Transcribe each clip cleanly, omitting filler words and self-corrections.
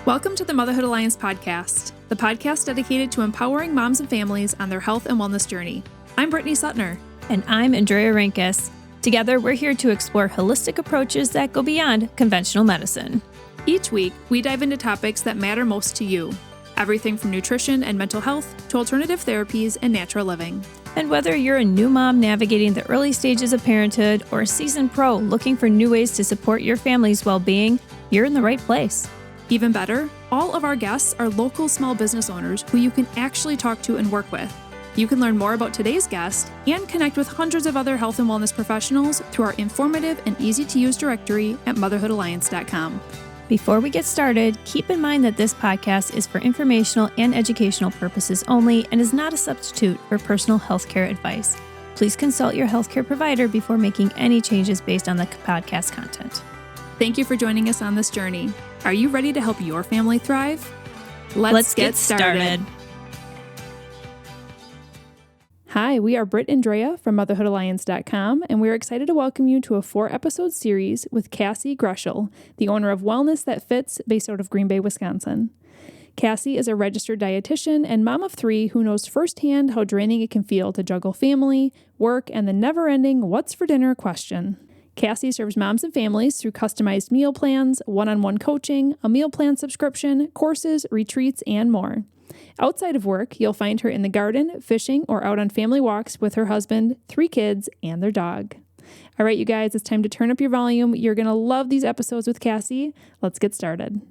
Welcome to the Motherhood Alliance podcast, the podcast dedicated to empowering moms and families on their health and wellness journey. I'm Brittany Suttner. And I'm Andrea Rinkus. Together, we're here to explore holistic approaches that go beyond conventional medicine. Each week, we dive into topics that matter most to you. Everything from nutrition and mental health to alternative therapies and natural living. And whether you're a new mom navigating the early stages of parenthood or a seasoned pro looking for new ways to support your family's well-being, you're in the right place. Even better, all of our guests are local small business owners who you can actually talk to and work with. You can learn more about today's guest and connect with hundreds of other health and wellness professionals through our informative and easy-to-use directory at motherhoodalliance.com. Before we get started, keep in mind that this podcast is for informational and educational purposes only and is not a substitute for personal healthcare advice. Please consult your healthcare provider before making any changes based on the podcast content. Thank you for joining us on this journey. Are you ready to help your family thrive? Let's get started. Hi, we are Britt and Drea from motherhoodalliance.com, and we're excited to welcome you to a 4-episode series with Cassie Groeschl, the owner of Wellness That Fits, based out of Green Bay, Wisconsin. Cassie is a registered dietitian and mom of 3 who knows firsthand how draining it can feel to juggle family, work, and the never-ending what's for dinner question. Cassie serves moms and families through customized meal plans, one-on-one coaching, a meal plan subscription, courses, retreats, and more. Outside of work, you'll find her in the garden, fishing, or out on family walks with her husband, 3 kids, and their dog. All right, you guys, it's time to turn up your volume. You're going to love these episodes with Cassie. Let's get started.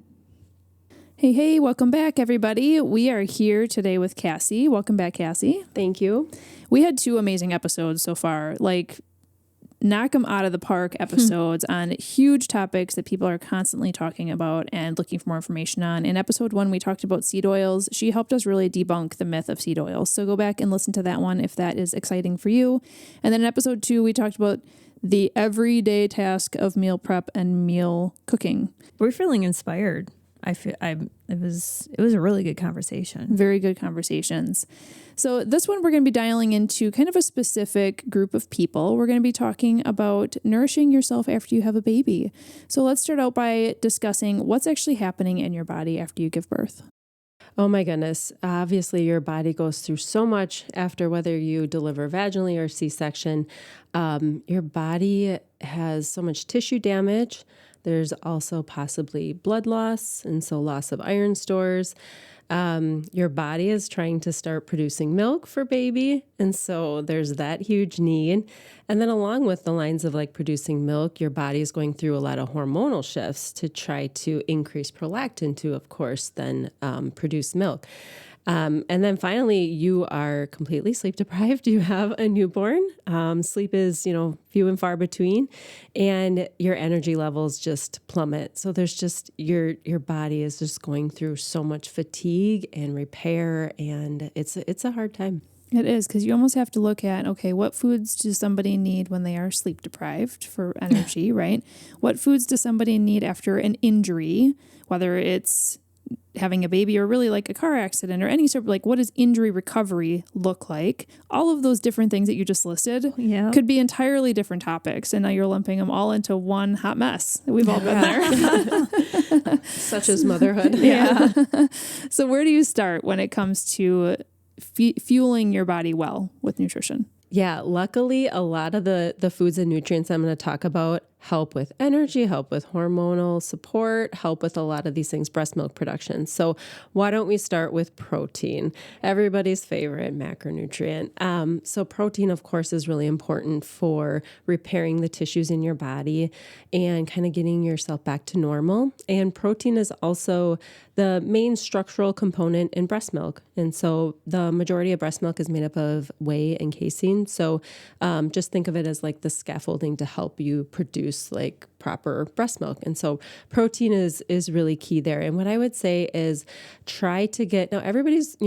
Hey, welcome back, everybody. We are here today with Cassie. Welcome back, Cassie. Thank you. We had 2 amazing episodes so far, knock them out of the park episodes on huge topics that people are constantly talking about and looking for more information on. In episode 1, we talked about seed oils. She helped us really debunk the myth of seed oils. So go back and listen to that one if that is exciting for you. And then in episode 2, we talked about the everyday task of meal prep and meal cooking. We're feeling inspired. It was a really good conversation. Very good conversations. So this one, we're going to be dialing into kind of a specific group of people. We're going to be talking about nourishing yourself after you have a baby. So let's start out by discussing what's actually happening in your body after you give birth. Oh my goodness. Obviously, your body goes through so much after whether you deliver vaginally or C-section. Your body has so much tissue damage. There's also possibly blood loss, and so loss of iron stores. Your body is trying to start producing milk for baby, and so there's that huge need. And then along with the lines of producing milk, your body is going through a lot of hormonal shifts to try to increase prolactin to, of course, then produce milk. And then finally, you are completely sleep deprived. You have a newborn. Sleep is, few and far between, and your energy levels just plummet. So there's just your body is just going through so much fatigue and repair, and it's a hard time. It is, because you almost have to look at, okay, what foods does somebody need when they are sleep deprived for energy, right? What foods does somebody need after an injury, whether it's having a baby or really like a car accident or any sort of what does injury recovery look like? All of those different things that you just listed could be entirely different topics. And now you're lumping them all into one hot mess. We've all been there. Such as motherhood. Yeah. So where do you start when it comes to fueling your body well with nutrition? Yeah, luckily, a lot of the foods and nutrients I'm going to talk about help with energy, help with hormonal support, help with a lot of these things, breast milk production. So why don't we start with protein? Everybody's favorite macronutrient. So protein, of course, is really important for repairing the tissues in your body and kind of getting yourself back to normal. And protein is also the main structural component in breast milk. And so the majority of breast milk is made up of whey and casein. So just think of it as the scaffolding to help you produce proper breast milk. And so protein is really key there. And what I would say is try to get, now everybody's,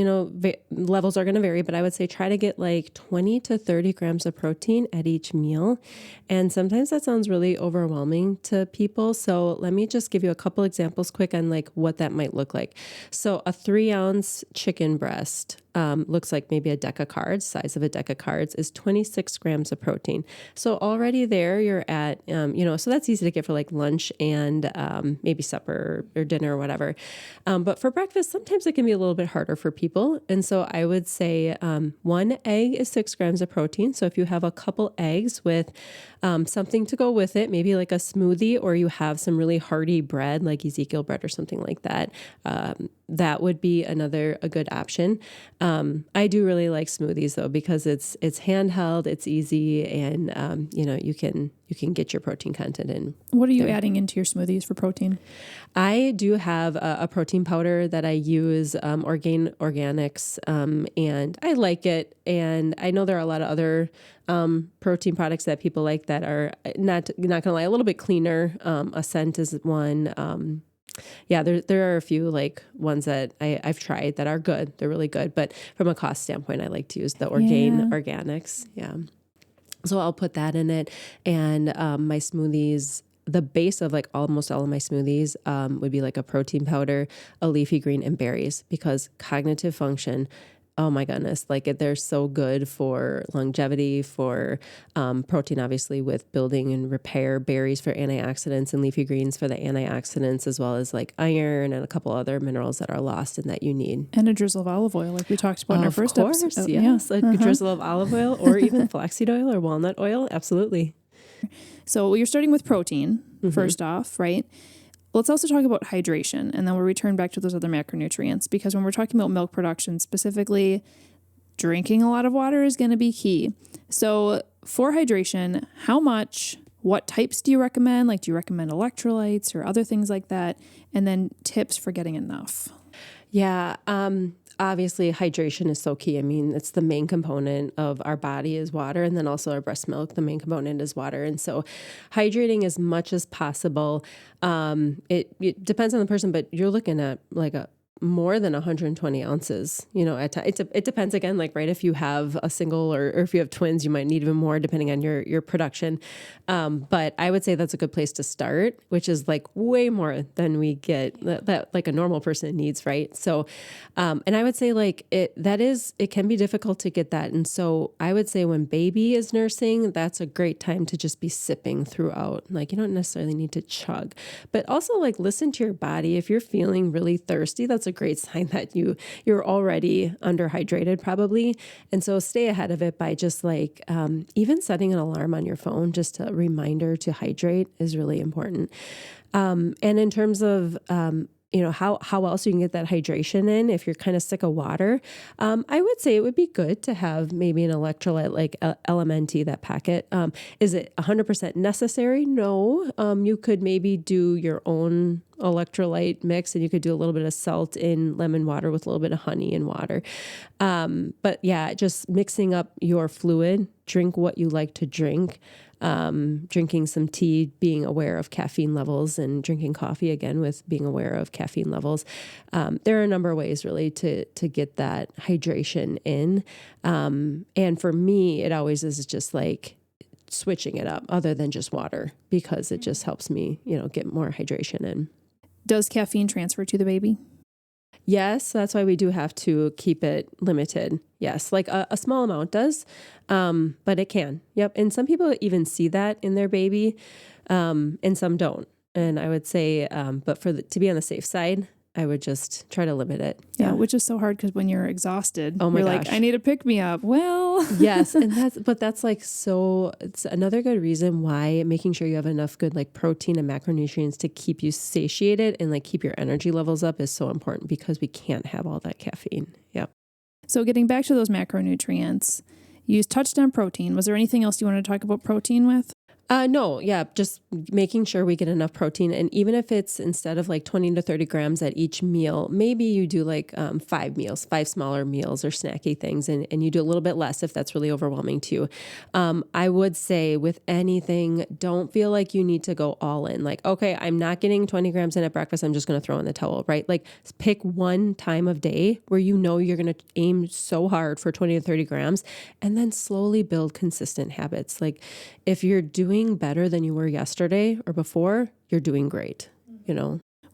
levels are going to vary, but I would say try to get 20 to 30 grams of protein at each meal. And sometimes that sounds really overwhelming to people. So let me just give you a couple examples quick on what that might look like. So a 3-ounce chicken breast looks like maybe a deck of cards, size of a deck of cards, is 26 grams of protein. So already there you're at, so that's easy to get for like lunch and maybe supper or dinner or whatever. But for breakfast, sometimes it can be a little bit harder for people. And so I would say 1 egg is 6 grams of protein. So if you have a couple eggs with something to go with it, maybe like a smoothie, or you have some really hearty bread, like Ezekiel bread or something like that, that would be a good option. I do really like smoothies though, because it's handheld, it's easy, and you can get your protein content in. What are you adding into your smoothies for protein? I do have a protein powder that I use, organics, and I like it. And I know there are a lot of other protein products that people like that are not gonna lie, a little bit cleaner. Ascent is one. There are a few like ones that I've tried that are good. They're really good. But from a cost standpoint, I like to use the organics. Yeah. So I'll put that in it. And my smoothies, the base of like almost all of my smoothies would be like a protein powder, a leafy green, and berries, because cognitive function, oh my goodness, like they're so good for longevity, for protein, obviously, with building and repair, berries for antioxidants, and leafy greens for the antioxidants, as well as like iron and a couple other minerals that are lost and that you need. And a drizzle of olive oil, like we talked about in our first episode. Yes, a drizzle of olive oil, or even flaxseed oil or walnut oil. Absolutely. So you're starting with protein, first off, right? Let's also talk about hydration, and then we'll return back to those other macronutrients, because when we're talking about milk production specifically, drinking a lot of water is going to be key. So for hydration, how much, what types do you recommend? Like, do you recommend electrolytes or other things like that? And then tips for getting enough. Yeah. Obviously, hydration is so key. I mean, it's the main component of our body is water, and then also our breast milk, the main component is water. And so hydrating as much as possible. It depends on the person, but you're looking at like more than 120 ounces, it depends again, like, right. If you have a single or if you have twins, you might need even more depending on your production. But I would say that's a good place to start, which is like way more than we get that like a normal person needs. Right. So, and I would say like it can be difficult to get that. And so I would say when baby is nursing, that's a great time to just be sipping throughout. Like, you don't necessarily need to chug, but also like listen to your body. If you're feeling really thirsty, that's a great sign that you're already underhydrated probably. And so stay ahead of it by just like even setting an alarm on your phone, just a reminder to hydrate is really important. And in terms of how else you can get that hydration in if you're kind of sick of water, I would say it would be good to have maybe an electrolyte like LMNT, that packet. Is it 100% necessary? No. You could maybe do your own electrolyte mix, and you could do a little bit of salt in lemon water with a little bit of honey and water. But yeah, just mixing up your fluid, drink what you like to drink. Drinking some tea, being aware of caffeine levels, and drinking coffee again with being aware of caffeine levels. There are a number of ways really to get that hydration in. And for me, it always is just like switching it up other than just water, because it just helps me, get more hydration in. Does caffeine transfer to the baby? Yes, that's why we do have to keep it limited. Yes, like a small amount does, but it can. Yep. And some people even see that in their baby, and some don't. And I would say, but to be on the safe side, I would just try to limit it. Yeah, which is so hard because when you're exhausted, oh my you're gosh. like, I need a pick me up. Well, yes, and that's like it's another good reason why making sure you have enough good like protein and macronutrients to keep you satiated and like keep your energy levels up is so important, because we can't have all that caffeine. Yep. So getting back to those macronutrients, you touched on protein. Was there anything else you wanted to talk about protein with? No, yeah, just making sure we get enough protein. And even if it's instead of like 20 to 30 grams at each meal, maybe you do like 5 smaller meals or snacky things, and you do a little bit less if that's really overwhelming too. I would say with anything, don't feel like you need to go all in. Like, okay, I'm not getting 20 grams in at breakfast, I'm just going to throw in the towel, right? Like pick one time of day where you're going to aim so hard for 20 to 30 grams, and then slowly build consistent habits. Like if you're doing better than you were yesterday or before, you're doing great,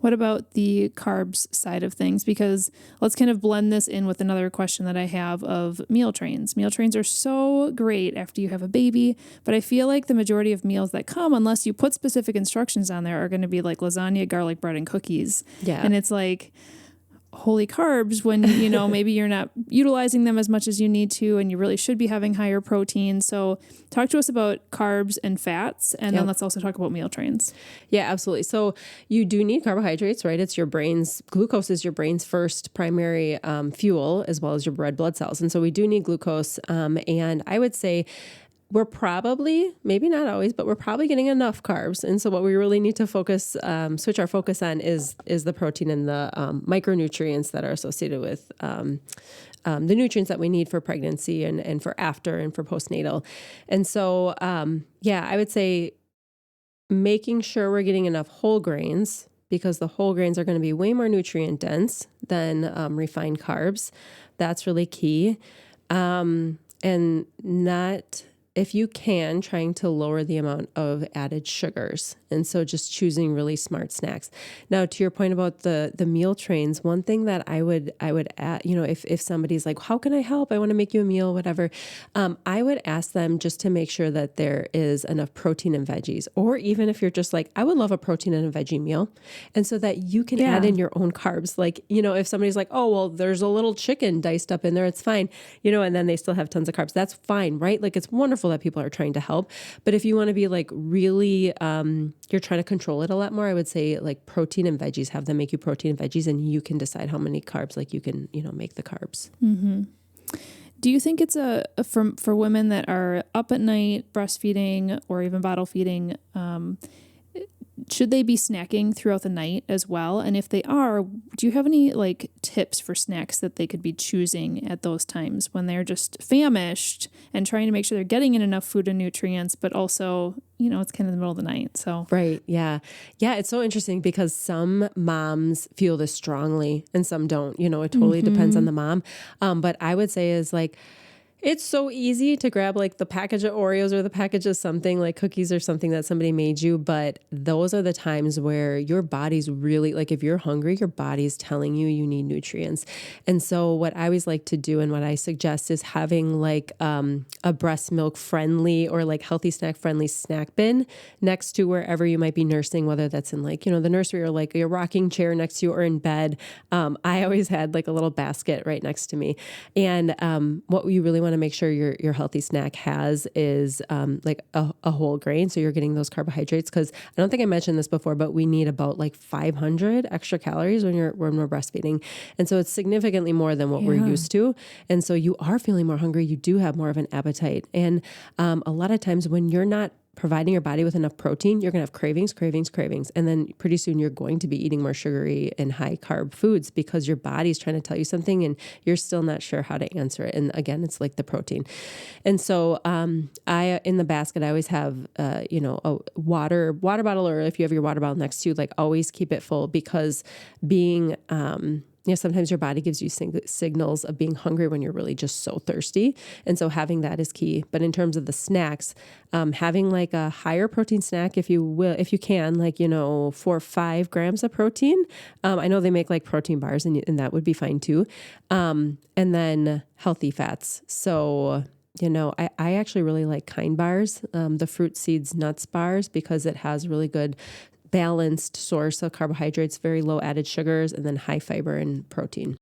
What about the carbs side of things? Because let's kind of blend this in with another question that I have of meal trains. Meal trains are so great after you have a baby, but I feel like the majority of meals that come, unless you put specific instructions on there, are going to be like lasagna, garlic bread, and cookies. Yeah. And it's like, holy carbs when, maybe you're not utilizing them as much as you need to, and you really should be having higher protein. So talk to us about carbs and fats, and then let's also talk about meal trains. Yeah, absolutely. So you do need carbohydrates, right? It's your brain's, glucose is your brain's first primary fuel, as well as your red blood cells. And so we do need glucose. And I would say we're probably, maybe not always, but we're probably getting enough carbs. And so what we really need to focus, switch our focus on is the protein and the micronutrients that are associated with the nutrients that we need for pregnancy and for after and for postnatal. And so, I would say making sure we're getting enough whole grains, because the whole grains are going to be way more nutrient dense than refined carbs. That's really key. And not, if you can, trying to lower the amount of added sugars. And so just choosing really smart snacks. Now, to your point about the meal trains, one thing that I would add, if somebody's like, how can I help? I want to make you a meal, whatever. I would ask them just to make sure that there is enough protein and veggies, or even if you're just like, I would love a protein and a veggie meal. And so that you can add in your own carbs. Like, if somebody's like, oh, well, there's a little chicken diced up in there, it's fine, and then they still have tons of carbs. That's fine, right? Like, it's wonderful that people are trying to help. But if you want to be like really, you're trying to control it a lot more, I would say like protein and veggies, have them make you protein and veggies, and you can decide how many carbs, like you can, make the carbs. Mm-hmm. Do you think it's for women that are up at night breastfeeding or even bottle feeding, should they be snacking throughout the night as well? And if they are, do you have any like tips for snacks that they could be choosing at those times when they're just famished and trying to make sure they're getting in enough food and nutrients, but also, it's kind of the middle of the night. So, right. Yeah. Yeah. It's so interesting because some moms feel this strongly and some don't, it totally depends on the mom. But I would say is like, it's so easy to grab like the package of Oreos or the package of something like cookies or something that somebody made you. But those are the times where your body's really, like, if you're hungry, your body's telling you you need nutrients. And so what I always like to do and what I suggest is having like a breast milk friendly or like healthy snack friendly snack bin next to wherever you might be nursing, whether that's in like, the nursery or like your rocking chair next to you or in bed. I always had like a little basket right next to me. And what you really want to make sure your healthy snack has is like a whole grain. So you're getting those carbohydrates, because I don't think I mentioned this before, but we need about like 500 extra calories when we're breastfeeding. And so it's significantly more than what we're used to. And so you are feeling more hungry. You do have more of an appetite. And a lot of times when you're not providing your body with enough protein, you're going to have cravings. And then pretty soon you're going to be eating more sugary and high carb foods because your body's trying to tell you something and you're still not sure how to answer it. And again, it's like the protein. And so in the basket, I always have, a water bottle, or if you have your water bottle next to you, like always keep it full, because being, sometimes your body gives you signals of being hungry when you're really just so thirsty. And so having that is key. But in terms of the snacks, having like a higher protein snack, if you can, like, 4 or 5 grams of protein. I know they make like protein bars and that would be fine too. And then healthy fats. So, I actually really like Kind bars, the fruit seeds nuts bars, because it has really good balanced source of carbohydrates, very low added sugars, and then high fiber and protein.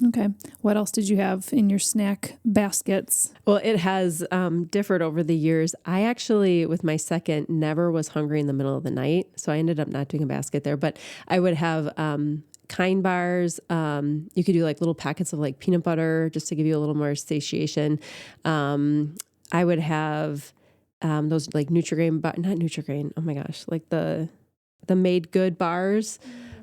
Okay. What else did you have in your snack baskets? Well, it has differed over the years. I actually, with my second, never was hungry in the middle of the night. So I ended up not doing a basket there, but I would have Kind bars. You could do like little packets of like peanut butter just to give you a little more satiation. I would have those like Nutri-Grain, but not Nutri-Grain. Oh my gosh. Like the made good bars.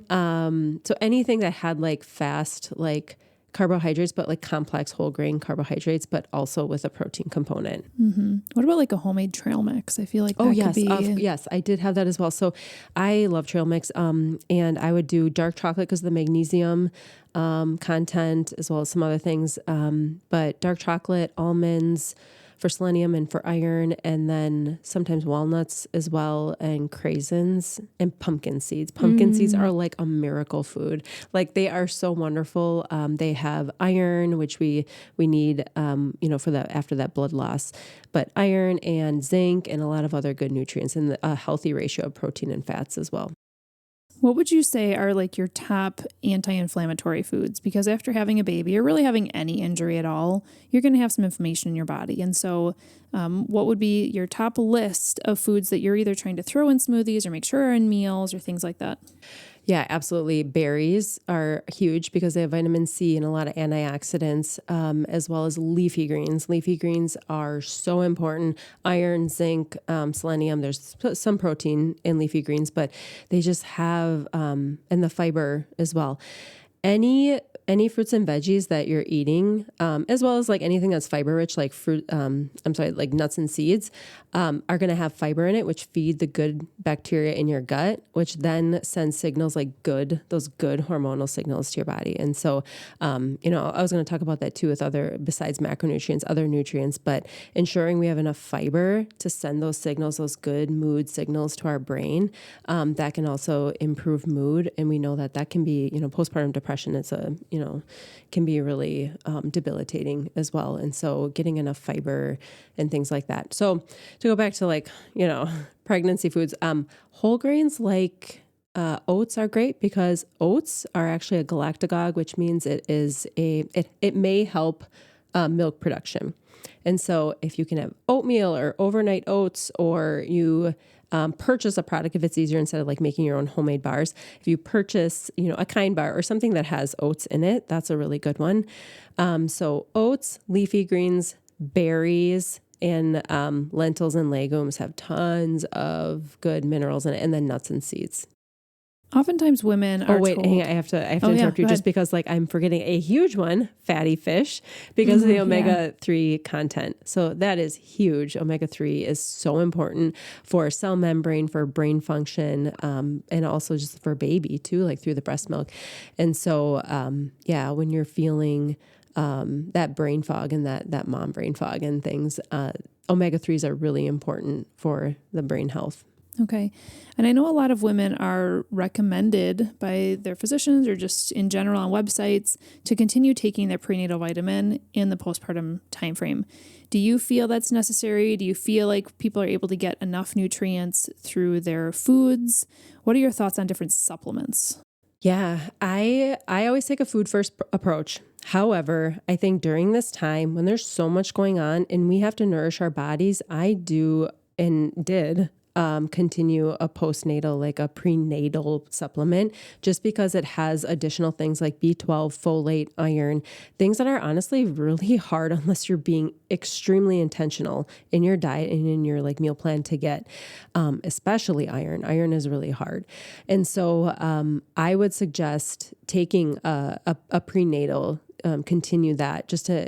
So anything that had like fast, like carbohydrates, but like complex whole grain carbohydrates, but also with a protein component. Mm-hmm. What about like a homemade trail mix? I feel like that could be... yes, I did have that as well. So I love trail mix. And I would do dark chocolate because of the magnesium content, as well as some other things. But dark chocolate, almonds, for selenium and for iron, and then sometimes walnuts as well, and craisins and pumpkin seeds. Pumpkin seeds are like a miracle food. Like they are so wonderful. They have iron, which we need, for after that blood loss, but iron and zinc and a lot of other good nutrients, and a healthy ratio of protein and fats as well. What would you say are like your top anti-inflammatory foods? Because after having a baby or really having any injury at all, you're going to have some inflammation in your body. And so what would be your top list of foods that you're either trying to throw in smoothies or make sure are in meals or things like that? Yeah, absolutely. Berries are huge because they have vitamin C and a lot of antioxidants, as well as leafy greens. Leafy greens are so important. Iron, zinc, selenium. There's some protein in leafy greens, but they just have, and the fiber as well. Any fruits and veggies that you're eating, as well as like anything that's fiber rich, like like nuts and seeds, are going to have fiber in it, which feed the good bacteria in your gut, which then sends signals like those good hormonal signals to your body. And so, I was going to talk about that too with besides macronutrients, other nutrients, but ensuring we have enough fiber to send those signals, those good mood signals to our brain, that can also improve mood. And we know that can be, postpartum depression. Can be really debilitating as well. And so getting enough fiber and things like that. So to go back to pregnancy foods, whole grains like oats are great because oats are actually a galactagogue, which means it may help milk production. And so if you can have oatmeal or overnight oats, or you purchase a product, if it's easier, instead of like making your own homemade bars, if you purchase, a Kind bar or something that has oats in it, that's a really good one. So oats, leafy greens, berries, and lentils and legumes have tons of good minerals in it, and then nuts and seeds. Oftentimes women are told... hang on, I have to interrupt you just because I'm forgetting a huge one, fatty fish, because of the omega-3 content. So that is huge. Omega-3 is so important for cell membrane, for brain function, and also just for baby too, like through the breast milk. And so, when you're feeling that brain fog and that mom brain fog and things, omega-3s are really important for the brain health. Okay. And I know a lot of women are recommended by their physicians or just in general on websites to continue taking their prenatal vitamin in the postpartum timeframe. Do you feel that's necessary? Do you feel like people are able to get enough nutrients through their foods? What are your thoughts on different supplements? Yeah, I always take a food first approach. However, I think during this time when there's so much going on and we have to nourish our bodies, I do and did continue a postnatal, like a prenatal supplement, just because it has additional things like B12, folate, iron, things that are honestly really hard unless you're being extremely intentional in your diet and in your meal plan to get, especially iron. Iron is really hard. And so I would suggest taking a prenatal, continue that just to,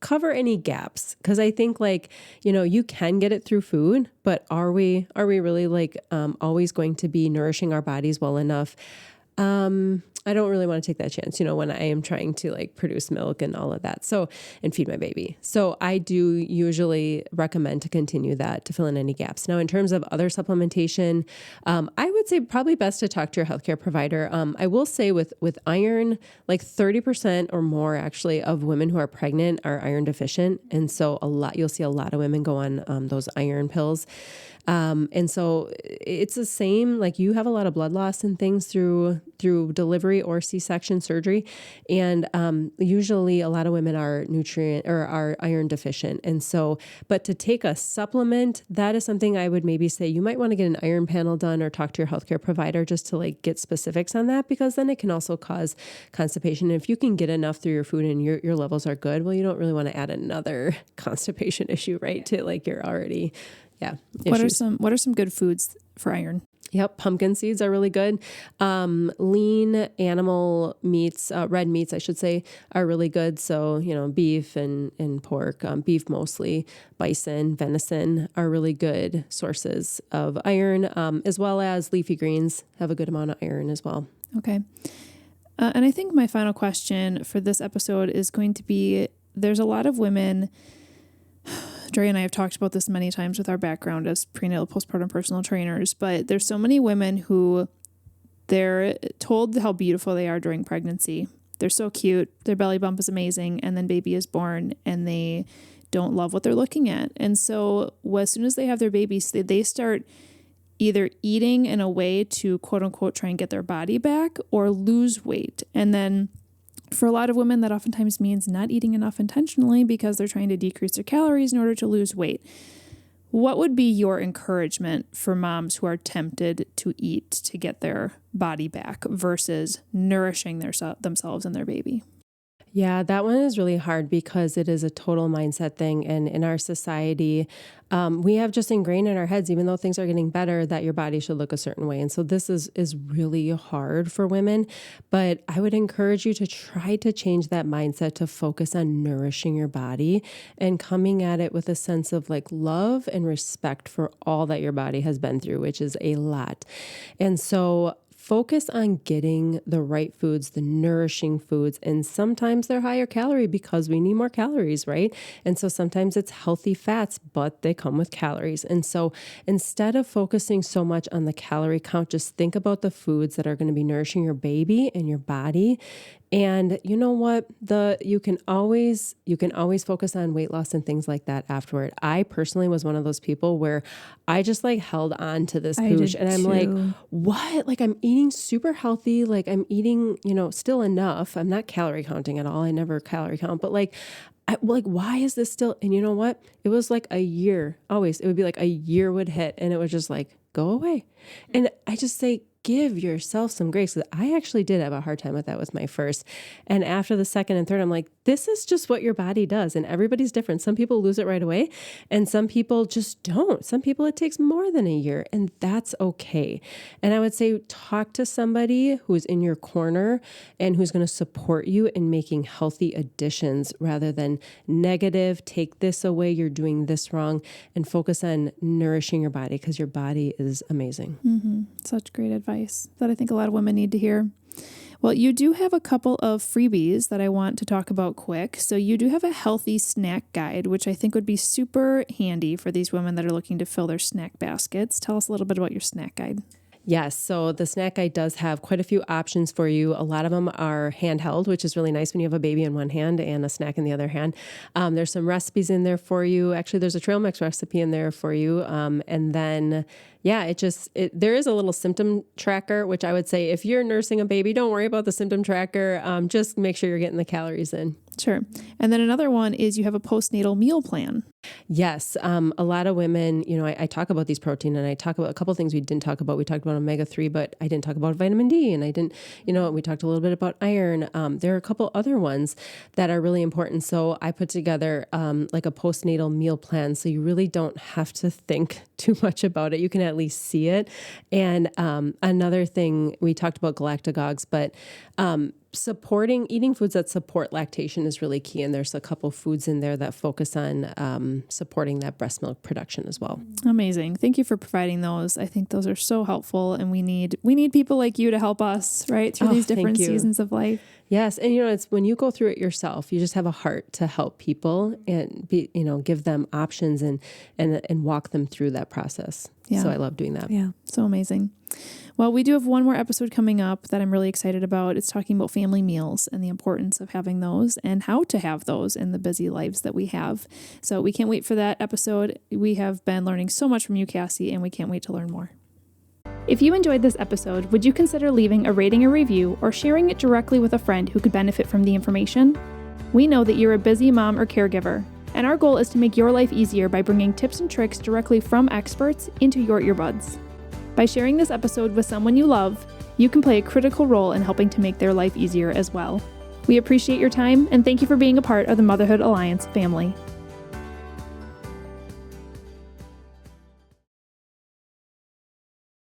cover any gaps. Cause I think you can get it through food, but are we really always going to be nourishing our bodies well enough? I don't really want to take that chance, when I am trying to produce milk and all of that. So, and feed my baby. So I do usually recommend to continue that to fill in any gaps. Now, in terms of other supplementation, I would say probably best to talk to your healthcare provider. I will say with iron, 30% or more actually of women who are pregnant are iron deficient. And so you'll see a lot of women go on those iron pills. And so it's the same, you have a lot of blood loss and things through delivery or C-section surgery. And, usually a lot of women are are iron deficient. And so, but to take a supplement, that is something I would maybe say you might want to get an iron panel done or talk to your healthcare provider just to get specifics on that, because then it can also cause constipation. And if you can get enough through your food and your levels are good, well, you don't really want to add another constipation issue, right? To you're already, issues. What are some good foods for iron? Yep. Pumpkin seeds are really good. Lean animal meats, red meats, I should say, are really good. So, beef and pork, beef mostly, bison, venison are really good sources of iron, as well as leafy greens have a good amount of iron as well. Okay. And I think my final question for this episode is going to be, there's a lot of women Dre and I have talked about this many times with our background as prenatal postpartum personal trainers, but there's so many women who they're told how beautiful they are during pregnancy. They're so cute. Their belly bump is amazing. And then baby is born and they don't love what they're looking at. And so as soon as they have their babies, they start either eating in a way to quote unquote try and get their body back or lose weight. And then for a lot of women, that oftentimes means not eating enough intentionally because they're trying to decrease their calories in order to lose weight. What would be your encouragement for moms who are tempted to eat to get their body back versus nourishing themselves and their baby? Yeah, that one is really hard because it is a total mindset thing. And in our society, we have just ingrained in our heads, even though things are getting better, that your body should look a certain way. And so this is really hard for women. But I would encourage you to try to change that mindset to focus on nourishing your body and coming at it with a sense of like love and respect for all that your body has been through, which is a lot. And so focus on getting the right foods, the nourishing foods. And sometimes they're higher calorie because we need more calories, right? And so sometimes it's healthy fats, but they come with calories. And so instead of focusing so much on the calorie count, just think about the foods that are going to be nourishing your baby and your body. And you know what? You can always focus on weight loss and things like that afterward. I personally was one of those people where I just like held on to this pooch and I'm like, what? Like I'm eating super healthy. Like I'm eating, still enough. I'm not calorie counting at all. I never calorie count, but why is this still? And you know what? It was like a year. Always, it would be like a year would hit and it would just like go away. And I just say, give yourself some grace. Because I actually did have a hard time with that with my first. And after the second and third, I'm like, this is just what your body does. And everybody's different. Some people lose it right away and some people just don't. Some people it takes more than a year and that's okay. And I would say talk to somebody who's in your corner and who's going to support you in making healthy additions rather than negative, take this away, you're doing this wrong, and focus on nourishing your body because your body is amazing. Mm-hmm. Such great advice that I think a lot of women need to hear. Well, you do have a couple of freebies that I want to talk about quick. So you do have a healthy snack guide, which I think would be super handy for these women that are looking to fill their snack baskets. Tell us a little bit about your snack guide. Yes. So the snack guide does have quite a few options for you. A lot of them are handheld, which is really nice when you have a baby in one hand and a snack in the other hand. There's some recipes in there for you. Actually, there's a trail mix recipe in there for you. And then, there is a little symptom tracker, which I would say if you're nursing a baby, don't worry about the symptom tracker. Just make sure you're getting the calories in. Sure. And then another one is you have a postnatal meal plan. Yes. A lot of women, I talk about these protein and I talk about a couple of things we didn't talk about. We talked about omega-3, but I didn't talk about vitamin D and I didn't, we talked a little bit about iron. There are a couple other ones that are really important. So I put together like a postnatal meal plan. So you really don't have to think too much about it. You can at least see it. And another thing, we talked about galactagogues, but eating foods that support lactation is really key. And there's a couple foods in there that focus on supporting that breast milk production as well. Amazing. Thank you for providing those. I think those are so helpful and we need people like you to help us, right? Through these different seasons of life. Yes. And it's when you go through it yourself, you just have a heart to help people and give them options and walk them through that process. Yeah. So I love doing that. Yeah. So amazing. Well, we do have one more episode coming up that I'm really excited about. It's talking about family meals and the importance of having those and how to have those in the busy lives that we have. So we can't wait for that episode. We have been learning so much from you, Cassie, and we can't wait to learn more. If you enjoyed this episode, would you consider leaving a rating or review or sharing it directly with a friend who could benefit from the information? We know that you're a busy mom or caregiver, and our goal is to make your life easier by bringing tips and tricks directly from experts into your earbuds. By sharing this episode with someone you love, you can play a critical role in helping to make their life easier as well. We appreciate your time and thank you for being a part of the Motherhood Alliance family.